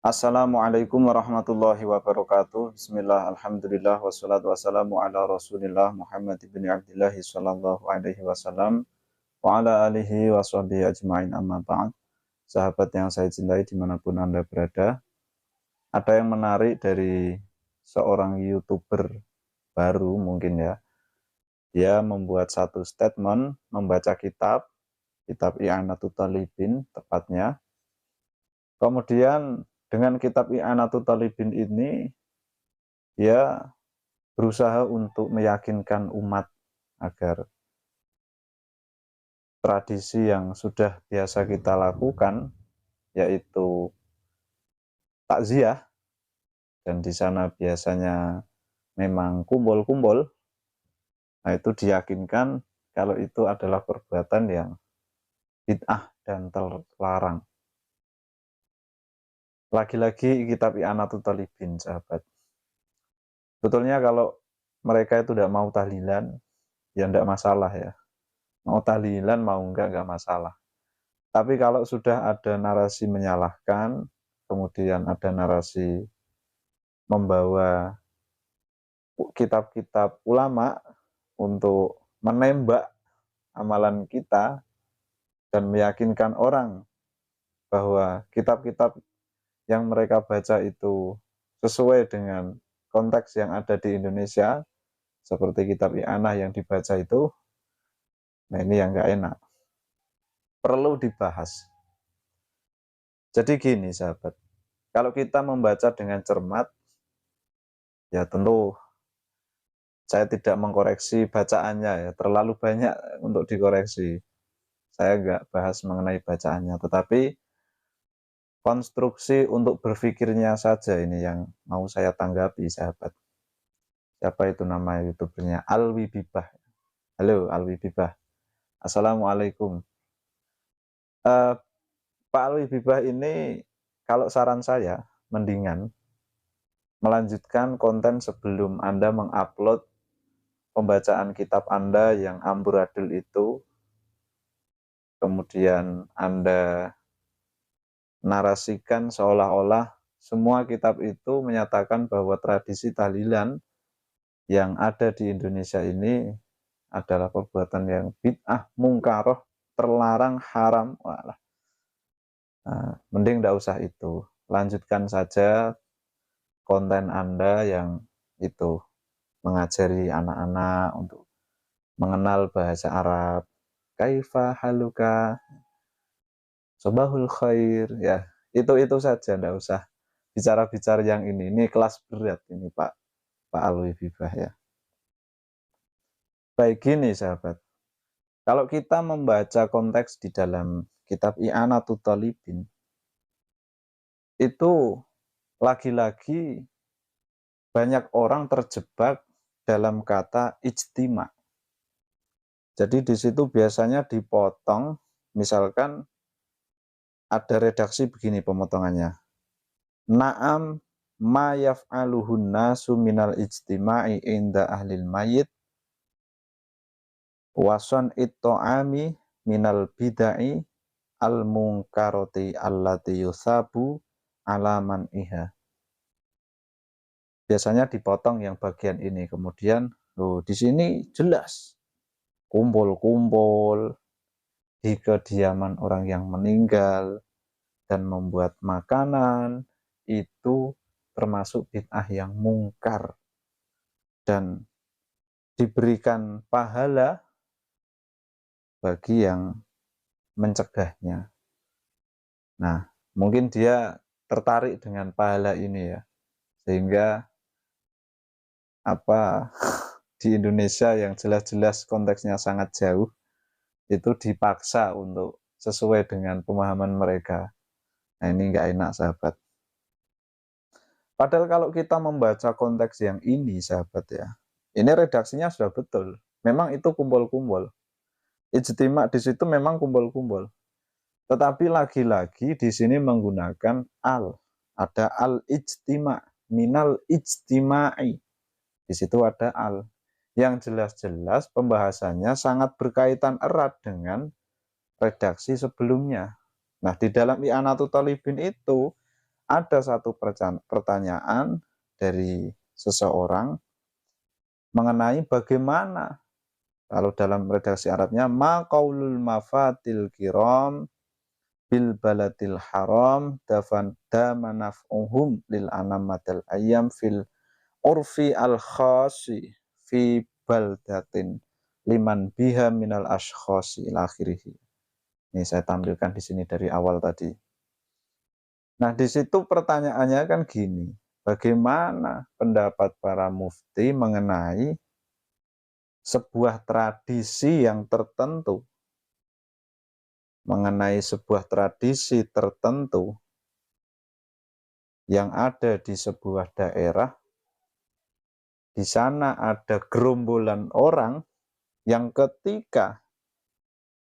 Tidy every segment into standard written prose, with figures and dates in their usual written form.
Assalamualaikum warahmatullahi wabarakatuh. Bismillah, alhamdulillah, wassalatu wassalamu ala rasulillah Muhammad ibn Abdillah sallallahu alaihi wasallam wa ala alihi wa sahbihi ajma'in, amma ba'd. Sahabat yang saya cintai dimanapun Anda berada, ada yang menarik dari seorang YouTuber baru mungkin ya. Dia membuat satu statement, membaca kitab I'anatul Talibin tepatnya. Kemudian dengan kitab I'anatul Talibin ini, dia berusaha untuk meyakinkan umat agar tradisi yang sudah biasa kita lakukan, yaitu takziah, dan di sana biasanya memang kumpul-kumpul, nah itu diyakinkan kalau itu adalah perbuatan yang bid'ah dan terlarang. Lagi-lagi kitab I'anatul Talibin, sahabat. Betulnya kalau mereka itu tidak mau tahlilan, ya tidak masalah ya. Mau tahlilan, mau enggak masalah. Tapi kalau sudah ada narasi menyalahkan, kemudian ada narasi membawa kitab-kitab ulama untuk menembak amalan kita dan meyakinkan orang bahwa kitab-kitab yang mereka baca itu sesuai dengan konteks yang ada di Indonesia, seperti kitab I'anah yang dibaca itu, nah ini yang nggak enak. Perlu dibahas. Jadi gini sahabat, kalau kita membaca dengan cermat, ya tentu saya tidak mengkoreksi bacaannya ya, terlalu banyak untuk dikoreksi. Saya nggak bahas mengenai bacaannya, tetapi konstruksi untuk berpikirnya saja ini yang mau saya tanggapi, sahabat. Siapa itu nama YouTubernya? Alwi Bibah. Halo Alwi Bibah. Assalamualaikum. Pak Alwi Bibah ini, kalau saran saya, mendingan melanjutkan konten sebelum Anda mengupload pembacaan kitab Anda yang amburadul itu, kemudian Anda narasikan seolah-olah semua kitab itu menyatakan bahwa tradisi tahlilan yang ada di Indonesia ini adalah perbuatan yang bid'ah, mungkaroh, terlarang, haram. Walah. Nah, mending tidak usah itu. Lanjutkan saja konten Anda yang itu, mengajari anak-anak untuk mengenal bahasa Arab. Kaifa haluka, sobahul khair, ya itu saja, tidak usah bicara-bicara yang ini kelas berat ini Pak Alwi Bibah ya. Baik, gini sahabat, kalau kita membaca konteks di dalam kitab I'anatul Talibin, itu lagi-lagi banyak orang terjebak dalam kata ijtima. Jadi di situ biasanya dipotong, misalkan ada redaksi begini pemotongannya. Na'am ma yaf'aluhun nasu minal ijtima'i inda ahlil mayit wason itto'ami minal bidai al-munkaroti allati yusabu alaman iha. Biasanya dipotong yang bagian ini, kemudian di sini jelas kumpul-kumpul di kediaman orang yang meninggal dan membuat makanan, itu termasuk bid'ah yang mungkar dan diberikan pahala bagi yang mencegahnya. Nah, mungkin dia tertarik dengan pahala ini ya, sehingga di Indonesia yang jelas-jelas konteksnya sangat jauh, itu dipaksa untuk sesuai dengan pemahaman mereka. Nah, ini nggak enak sahabat. Padahal kalau kita membaca konteks yang ini sahabat ya, ini redaksinya sudah betul. Memang itu kumpul-kumpul. Ijtima di situ memang kumpul-kumpul. Tetapi lagi-lagi di sini menggunakan al. Ada al-ijtima, minal ijtima'i. Di situ ada al. Yang jelas-jelas pembahasannya sangat berkaitan erat dengan redaksi sebelumnya. Nah, di dalam I'anatul Talibin itu ada satu pertanyaan dari seseorang mengenai bagaimana kalau dalam redaksi Arabnya ma qaulul mafatil kiram bil baladil haram dama naf'uhum lil anamatil ayyam fil urfi al khasi fi baldatin liman biha minal ashkhasi ila akhirih. Ini saya tampilkan di sini dari awal tadi. Nah, di situ pertanyaannya kan gini, bagaimana pendapat para mufti mengenai sebuah tradisi yang tertentu, mengenai sebuah tradisi tertentu yang ada di sebuah daerah, di sana ada gerombolan orang yang ketika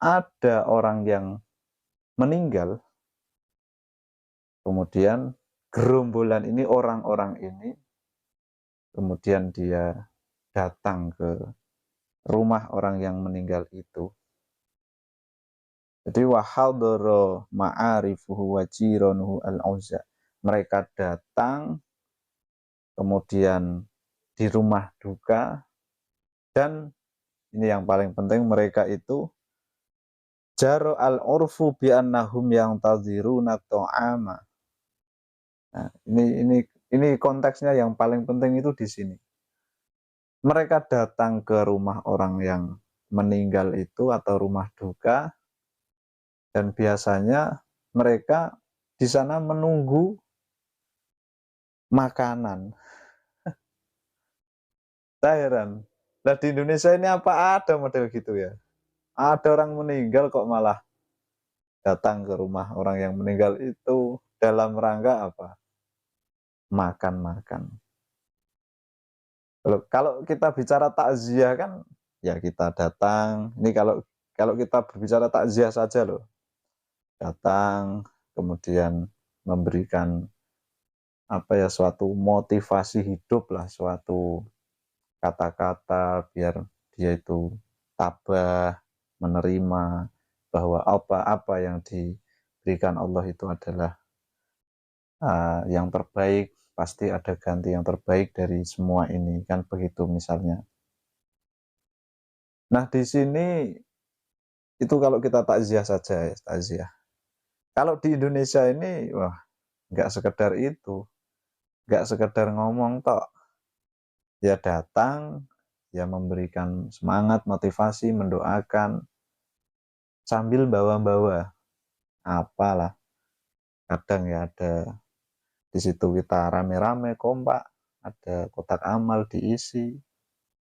ada orang yang meninggal, kemudian gerombolan ini, orang-orang ini, kemudian dia datang ke rumah orang yang meninggal itu. Jadi wahadara ma'arifuhu wa jiranuhu al-auza. Mereka datang, kemudian di rumah duka, dan ini yang paling penting, mereka itu jaro al-urfu bi'annahum yang tadhiruna ta'ama. Nah, ini konteksnya yang paling penting itu di sini. Mereka datang ke rumah orang yang meninggal itu atau rumah duka, dan biasanya mereka di sana menunggu makanan. Saya heran. Nah, di Indonesia ini apa ada model gitu ya? Ada orang meninggal kok malah datang ke rumah orang yang meninggal itu dalam rangka apa? Makan-makan. Kalau kita bicara takziah kan, ya kita datang. Ini kalau kita berbicara takziah saja loh, datang kemudian memberikan apa ya, suatu motivasi hidup lah, suatu kata-kata biar dia itu tabah menerima bahwa apa-apa yang diberikan Allah itu adalah yang terbaik, pasti ada ganti yang terbaik dari semua ini, kan begitu misalnya. Nah, di sini itu kalau kita takziah saja ya, takziah. Kalau di Indonesia ini, wah, nggak sekedar itu, nggak sekedar ngomong tok, ya datang, ya memberikan semangat, motivasi, mendoakan, sambil bawa-bawa apalah. Kadang ya ada di situ kita rame-rame kompak, ada kotak amal diisi,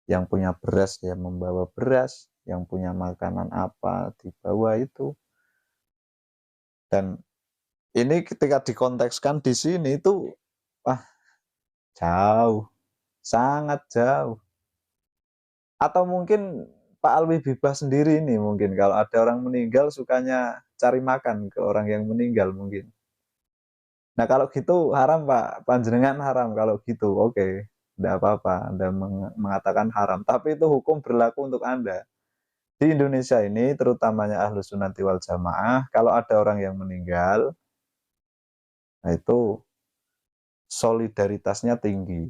yang punya beras ya membawa beras, yang punya makanan apa dibawa itu. Dan ini ketika dikontekskan di sini itu, wah, jauh, sangat jauh. Atau mungkin Pak Alwi Bibah sendiri ini, mungkin kalau ada orang meninggal sukanya cari makan ke orang yang meninggal mungkin. Nah, kalau gitu haram Pak, panjenengan haram kalau gitu, oke, tidak apa-apa Anda mengatakan haram, tapi itu hukum berlaku untuk Anda. Di Indonesia ini, terutamanya Ahlus Sunnati wal Jamaah, kalau ada orang yang meninggal, nah itu solidaritasnya tinggi.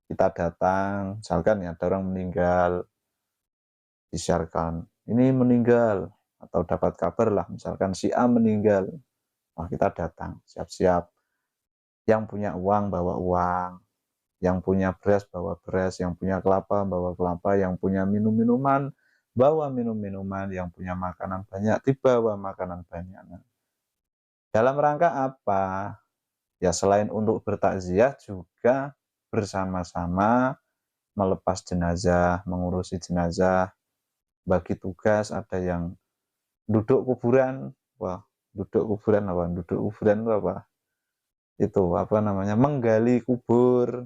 Kita datang, misalkan ya ada orang meninggal, disiarkan, ini meninggal, atau dapat kabar lah, misalkan si A meninggal, wah kita datang, siap-siap. Yang punya uang bawa uang, yang punya beras bawa beras, yang punya kelapa bawa kelapa, yang punya minum-minuman bawa minum-minuman, yang punya makanan banyak dibawa makanan banyak. Nah, dalam rangka apa? Ya selain untuk bertakziah juga bersama-sama melepas jenazah, mengurusi jenazah, bagi tugas, ada yang duduk kuburan. Wah, duduk kuburan apa? Duduk kuburan itu apa? Itu apa namanya? Menggali kubur,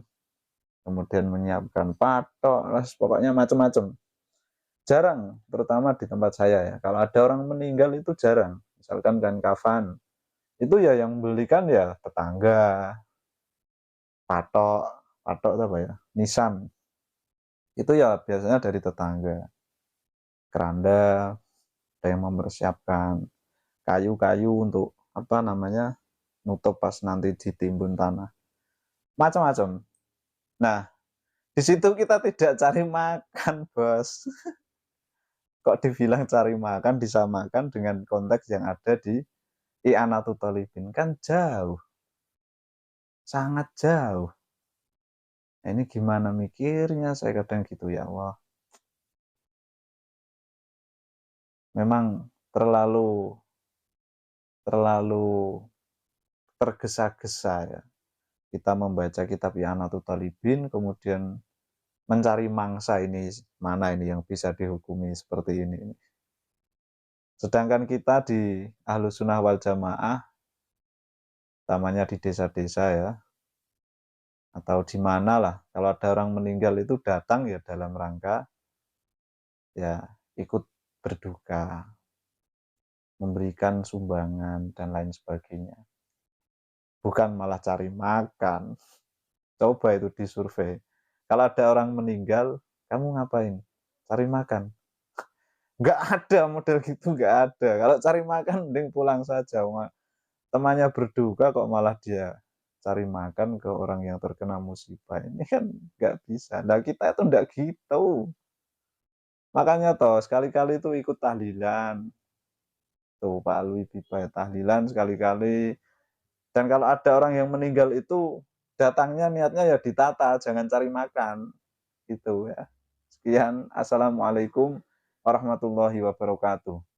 kemudian menyiapkan patok, pokoknya macam-macam. Jarang, terutama di tempat saya ya. Kalau ada orang meninggal itu jarang. Misalkan kan kafan, itu ya yang belikan ya tetangga. Patok, patok itu apa ya? Nisan. Itu ya biasanya dari tetangga. Keranda, ada yang mempersiapkan kayu-kayu untuk apa namanya? nutup pas nanti ditimbun tanah, macam-macam. Nah, di situ kita tidak cari makan, Bos. Kok dibilang cari makan disamakan dengan konteks yang ada di I'anatul Thalibin, kan jauh, sangat jauh. Nah, ini gimana mikirnya saya kadang gitu, ya Allah. Memang terlalu tergesa-gesa ya. Kita membaca kitab I'anatul Thalibin, kemudian mencari mangsa ini, mana ini yang bisa dihukumi seperti ini. Sedangkan kita di Ahlus Sunnah wal Jamaah, utamanya di desa-desa ya, atau di mana lah, kalau ada orang meninggal itu datang ya dalam rangka ya ikut berduka, memberikan sumbangan dan lain sebagainya. Bukan malah cari makan. Coba itu disurvei. Kalau ada orang meninggal, kamu ngapain? Cari makan. Nggak ada model gitu, nggak ada. Kalau cari makan mending pulang saja. Temannya berduka kok malah dia cari makan ke orang yang terkena musibah. Ini kan nggak bisa. Nah kita itu nggak gitu. Makanya toh sekali-kali itu ikut tahlilan. Tuh Pak Alwi Biba tahlilan sekali-kali. Dan kalau ada orang yang meninggal itu datangnya niatnya ya ditata, jangan cari makan. Gitu ya. Sekian, assalamualaikum warahmatullahi wabarakatuh.